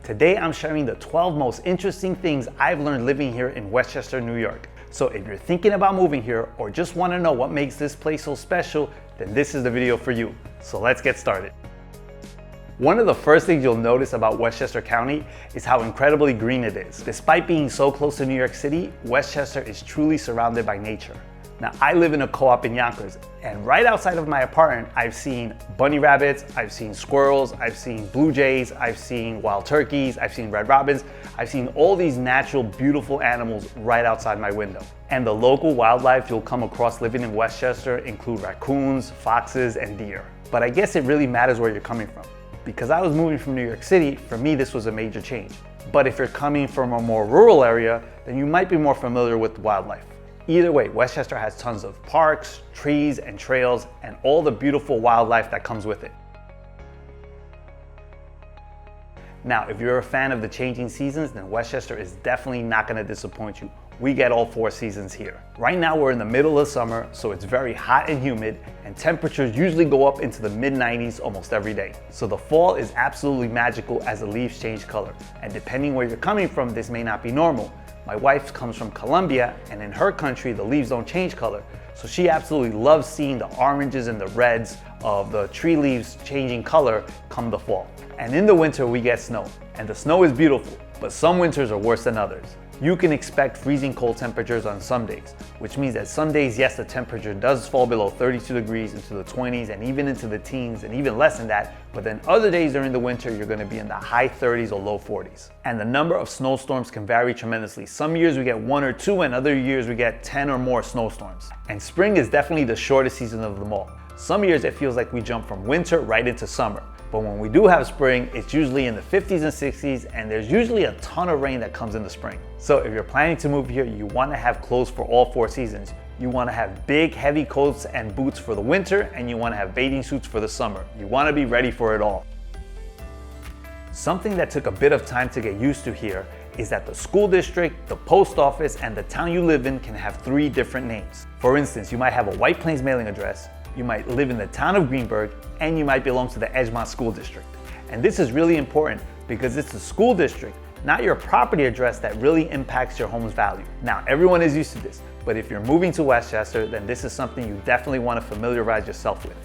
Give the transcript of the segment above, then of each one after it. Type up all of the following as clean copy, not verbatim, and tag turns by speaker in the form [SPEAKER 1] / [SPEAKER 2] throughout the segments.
[SPEAKER 1] Today I'm sharing the 12 most interesting things I've learned living here in Westchester, New York. So if you're thinking about moving here or just want to know what makes this place so special, then this is the video for you. So let's get started. One of the first things you'll notice about Westchester County is how incredibly green it is. Despite being so close to New York City, Westchester is truly surrounded by nature. Now, I live in a co-op in Yonkers, and right outside of my apartment, I've seen bunny rabbits, I've seen squirrels, I've seen blue jays, I've seen wild turkeys, I've seen red robins, I've seen all these natural, beautiful animals right outside my window. And the local wildlife you'll come across living in Westchester include raccoons, foxes, and deer. But I guess it really matters where you're coming from. Because I was moving from New York City, for me this was a major change. But if you're coming from a more rural area, then you might be more familiar with wildlife. Either way, Westchester has tons of parks, trees, and trails, and all the beautiful wildlife that comes with it. Now, if you're a fan of the changing seasons, then Westchester is definitely not going to disappoint you. We get all 4 seasons here. Right now we're in the middle of summer, so it's very hot and humid, and temperatures usually go up into the mid-90s almost every day. So the fall is absolutely magical as the leaves change color. And depending where you're coming from, this may not be normal. My wife comes from Colombia, and in her country, the leaves don't change color. So she absolutely loves seeing the oranges and the reds of the tree leaves changing color come the fall. And in the winter, we get snow. And the snow is beautiful, but some winters are worse than others. You can expect freezing cold temperatures on some days, which means that some days, yes, the temperature does fall below 32 degrees into the 20s and even into the teens and even less than that, but then other days during the winter, you're gonna be in the high 30s or low 40s. And the number of snowstorms can vary tremendously. Some years we get 1 or 2 and other years we get 10 or more snowstorms. And spring is definitely the shortest season of them all. Some years it feels like we jump from winter right into summer. But when we do have spring, it's usually in the 50s and 60s, and there's usually a ton of rain that comes in the spring. So if you're planning to move here, you want to have clothes for all 4 seasons. You want to have big, heavy coats and boots for the winter, and you want to have bathing suits for the summer. You want to be ready for it all. Something that took a bit of time to get used to here is that the school district, the post office, and the town you live in can have 3 different names. For instance, you might have a White Plains mailing address, you might live in the town of Greenburgh, and you might belong to the Edgemont School District. And this is really important because it's the school district, not your property address, that really impacts your home's value. Now, everyone is used to this, but if you're moving to Westchester, then this is something you definitely want to familiarize yourself with.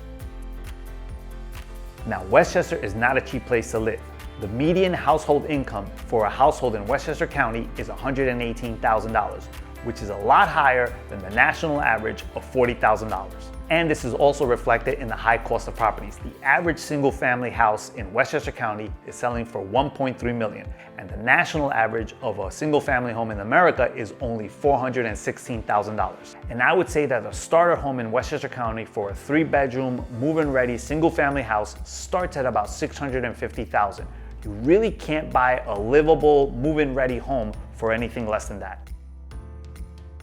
[SPEAKER 1] Now, Westchester is not a cheap place to live. The median household income for a household in Westchester County is $118,000, which is a lot higher than the national average of $40,000. And this is also reflected in the high cost of properties. The average single family house in Westchester County is selling for $1.3 million, and the national average of a single family home in America is only $416,000. And I would say that a starter home in Westchester County for a 3-bedroom, move-in ready single family house starts at about $650,000. You really can't buy a livable, move-in ready home for anything less than that.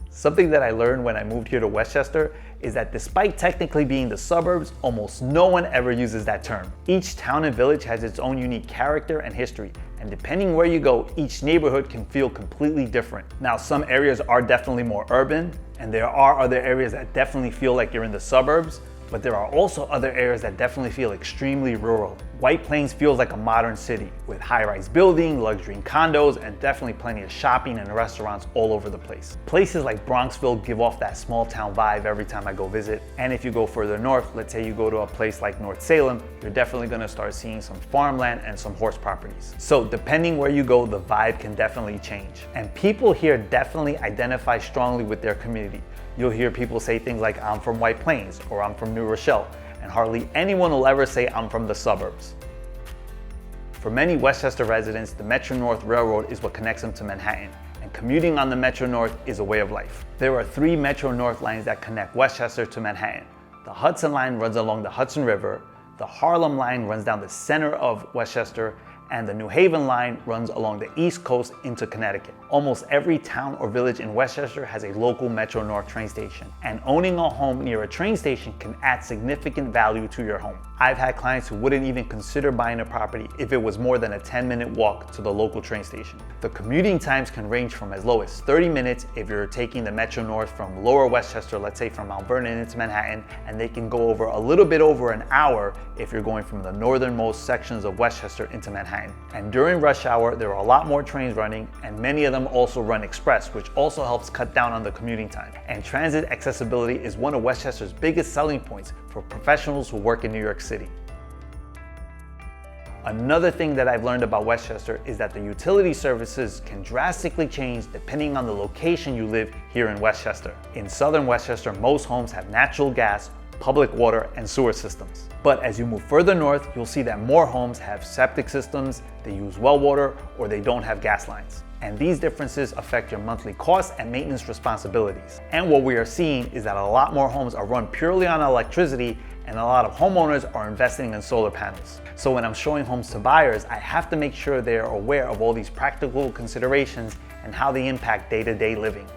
[SPEAKER 1] Something that I learned when I moved here to Westchester is that despite technically being the suburbs, almost no one ever uses that term. Each town and village has its own unique character and history, and depending where you go, each neighborhood can feel completely different. Now, some areas are definitely more urban, and there are other areas that definitely feel like you're in the suburbs, but there are also other areas that definitely feel extremely rural. White Plains feels like a modern city with high-rise building, luxury condos, and definitely plenty of shopping and restaurants all over the place. Places like Bronxville give off that small town vibe every time I go visit. And if you go further north, let's say you go to a place like North Salem, you're definitely gonna start seeing some farmland and some horse properties. So depending where you go, the vibe can definitely change. And people here definitely identify strongly with their community. You'll hear people say things like, I'm from White Plains, or I'm from New Rochelle, and hardly anyone will ever say, I'm from the suburbs. For many Westchester residents, the Metro North Railroad is what connects them to Manhattan, and commuting on the Metro North is a way of life. There are 3 Metro North lines that connect Westchester to Manhattan. The Hudson line runs along the Hudson River, the Harlem line runs down the center of Westchester, and the New Haven line runs along the East Coast into Connecticut. Almost every town or village in Westchester has a local Metro North train station, and owning a home near a train station can add significant value to your home. I've had clients who wouldn't even consider buying a property if it was more than a 10-minute walk to the local train station. The commuting times can range from as low as 30 minutes if you're taking the Metro North from Lower Westchester, let's say from Mount Vernon into Manhattan, and they can go over a little bit over an hour if you're going from the northernmost sections of Westchester into Manhattan. Manhattan. And during rush hour, there are a lot more trains running, and many of them also run express, which also helps cut down on the commuting time. And transit accessibility is one of Westchester's biggest selling points for professionals who work in New York City. Another thing that I've learned about Westchester is that the utility services can drastically change depending on the location you live here in Westchester. In southern Westchester, most homes have natural gas, public water, and sewer systems. But as you move further north, you'll see that more homes have septic systems, they use well water, or they don't have gas lines. And these differences affect your monthly costs and maintenance responsibilities. And what we are seeing is that a lot more homes are run purely on electricity, and a lot of homeowners are investing in solar panels. So when I'm showing homes to buyers, I have to make sure they are aware of all these practical considerations and how they impact day-to-day living.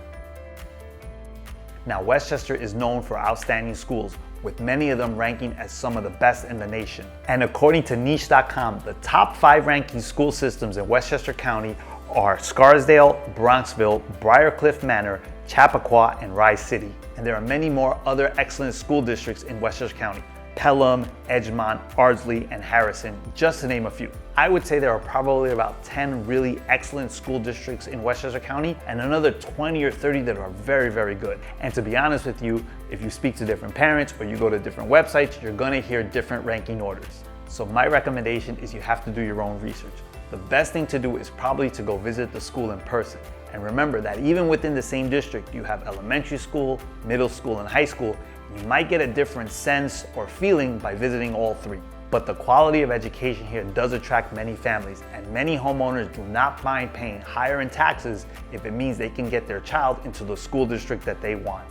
[SPEAKER 1] Now, Westchester is known for outstanding schools, with many of them ranking as some of the best in the nation. And according to niche.com, the top 5 ranking school systems in Westchester County are Scarsdale, Bronxville, Briarcliff Manor, Chappaqua, and Rise City. And there are many more other excellent school districts in Westchester County: Pelham, Edgemont, Ardsley, and Harrison, just to name a few. I would say there are probably about 10 really excellent school districts in Westchester County and another 20 or 30 that are very, very good. And to be honest with you, if you speak to different parents or you go to different websites, you're gonna hear different ranking orders. So my recommendation is you have to do your own research. The best thing to do is probably to go visit the school in person. And remember that even within the same district, you have elementary school, middle school, and high school. You might get a different sense or feeling by visiting all 3. But the quality of education here does attract many families, and many homeowners do not mind paying higher in taxes if it means they can get their child into the school district that they want.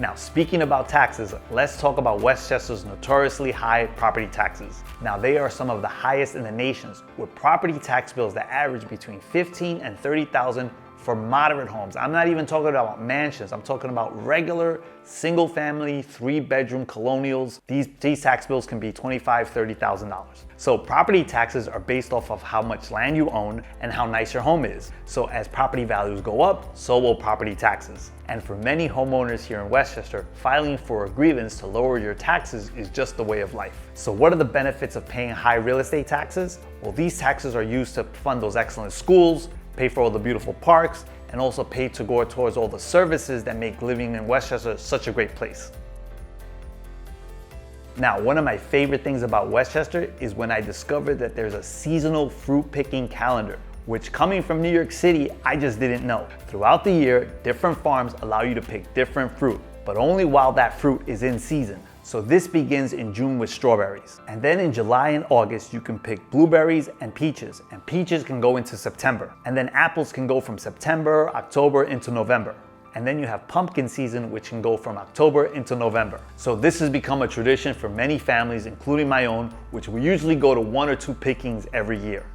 [SPEAKER 1] Now, speaking about taxes, let's talk about Westchester's notoriously high property taxes. Now, they are some of the highest in the nation, with property tax bills that average between $15,000 and $30,000 for moderate homes. I'm not even talking about mansions. I'm talking about regular single-family, 3-bedroom colonials. These tax bills can be $25,000, $30,000. So property taxes are based off of how much land you own and how nice your home is. So as property values go up, so will property taxes. And for many homeowners here in Westchester, filing for a grievance to lower your taxes is just the way of life. So what are the benefits of paying high real estate taxes? Well, these taxes are used to fund those excellent schools, pay for all the beautiful parks, and also pay to go towards all the services that make living in Westchester such a great place. Now, one of my favorite things about Westchester is when I discovered that there's a seasonal fruit picking calendar, which, coming from New York City, I just didn't know. Throughout the year, different farms allow you to pick different fruit, but only while that fruit is in season. So this begins in June with strawberries. And then in July and August, you can pick blueberries and peaches can go into September. And then apples can go from September, October into November. And then you have pumpkin season, which can go from October into November. So this has become a tradition for many families, including my own, which we usually go to 1 or 2 pickings every year.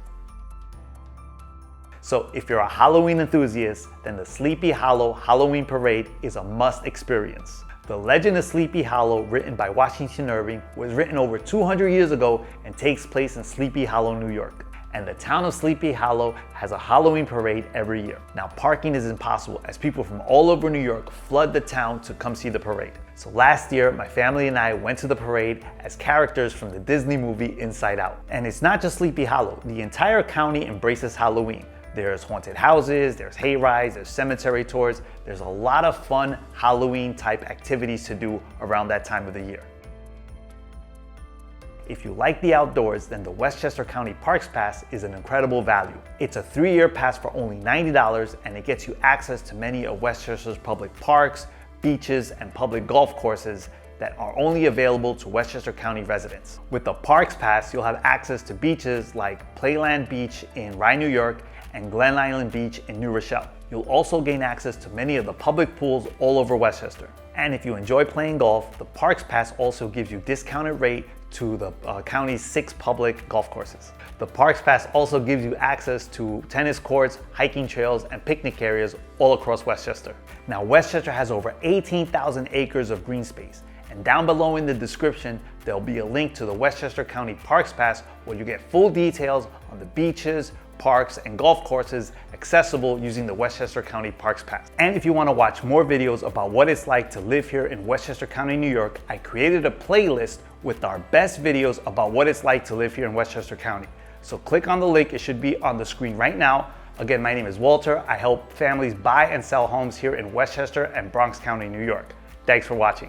[SPEAKER 1] So if you're a Halloween enthusiast, then the Sleepy Hollow Halloween Parade is a must experience. The Legend of Sleepy Hollow, written by Washington Irving, was written over 200 years ago and takes place in Sleepy Hollow, New York. And the town of Sleepy Hollow has a Halloween parade every year. Now, parking is impossible as people from all over New York flood the town to come see the parade. So last year, my family and I went to the parade as characters from the Disney movie Inside Out. And it's not just Sleepy Hollow, the entire county embraces Halloween. There's haunted houses, there's hay rides, there's cemetery tours. There's a lot of fun Halloween type activities to do around that time of the year. If you like the outdoors, then the Westchester County Parks Pass is an incredible value. It's a 3-year pass for only $90, and it gets you access to many of Westchester's public parks, beaches, and public golf courses that are only available to Westchester County residents. With the Parks Pass, you'll have access to beaches like Playland Beach in Rye, New York, and Glen Island Beach in New Rochelle. You'll also gain access to many of the public pools all over Westchester. And if you enjoy playing golf, the Parks Pass also gives you discounted rate to the county's 6 public golf courses. The Parks Pass also gives you access to tennis courts, hiking trails, and picnic areas all across Westchester. Now, Westchester has over 18,000 acres of green space. And down below in the description, there'll be a link to the Westchester County Parks Pass where you get full details on the beaches, parks, and golf courses accessible using the Westchester County Parks Pass. And if you want to watch more videos about what it's like to live here in Westchester County, New York, I created a playlist with our best videos about what it's like to live here in Westchester County. So click on the link, it should be on the screen right now. Again, my name is Walter. I help families buy and sell homes here in Westchester and Bronx County, New York. Thanks for watching.